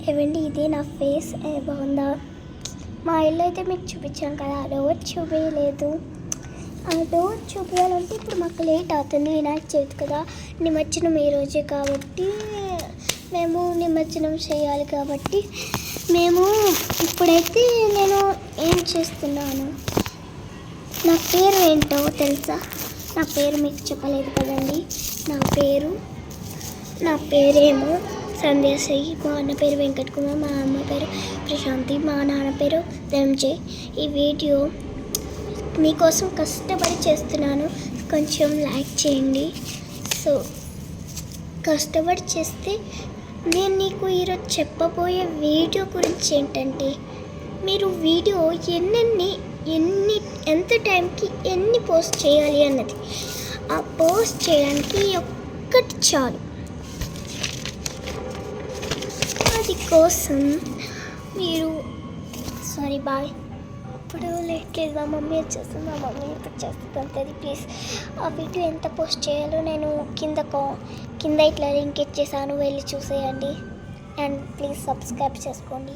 ఏవండి ఇదే నా ఫేస్ బాగుందా? మా ఇల్లు అయితే మీకు చూపించాను కదా, రోజు చూపించలేదు. రోజు చూపించాలంటే ఇప్పుడు మాకు లేట్ అవుతుంది. వినాయక చవితి కదా, నిమజ్జనం ఈ రోజే కాబట్టి మేము నిమజ్జనం చేయాలి కాబట్టి మేము ఇప్పుడైతే నేను ఏం చేస్తున్నాను, నా పేరు ఏంటో తెలుసా? నా పేరు మీకు చెప్పలేదు కదండి. నా పేరేమో సంధ్యాశ్రీ. మా అన్న పేరు వెంకట్ కుమార్, మా అమ్మ పేరు ప్రశాంతి, మా నాన్న పేరు రంజయ్. ఈ వీడియో మీకోసం కష్టపడి చేస్తున్నాను, కొంచెం లైక్ చేయండి. సో కష్టపడి చేస్తే నేను నీకు ఈరోజు చెప్పబోయే వీడియో గురించి ఏంటంటే, మీరు వీడియో ఎంత టైంకి ఎన్ని పోస్ట్ చేయాలి అన్నది. ఆ పోస్ట్ చేయడానికి ఒక్కటి చాలు. అది కోసం మీరు బాయ్. ఇప్పుడు లేట్ లేదు, మా మమ్మీ వచ్చేస్తుంది. మా మమ్మీ ఇప్పుడు చేస్తుంది. ప్లీజ్ ఆ వీడియో ఎంత పోస్ట్ చేయాలో నేను కింద ఇట్లా లింక్ ఇచ్చేసాను, వెళ్ళి చూసేయండి. అండ్ ప్లీజ్ సబ్స్క్రైబ్ చేసుకోండి.